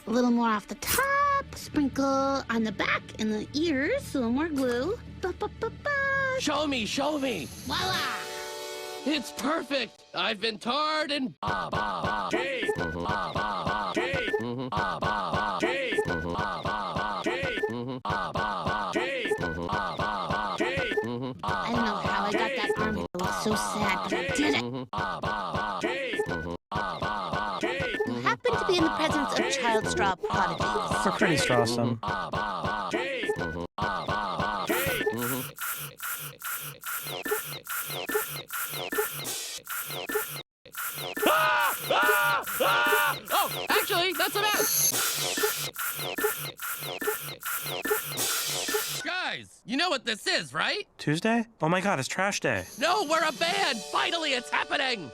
A little more off the top. Sprinkle on the back and the ears. A little more glue. Ba-ba-ba-ba. Show me, show me. Voila! It's perfect. I've been tarred and I don't know how I got that arm. I was so sad, but I did it. You happen to be in the presence of child straw prodigies. We're pretty strawsome. Oh, actually, that's a mess. Guys, you know what this is, right? Tuesday? Oh my god, it's trash day. No, we're a band. Finally, it's happening.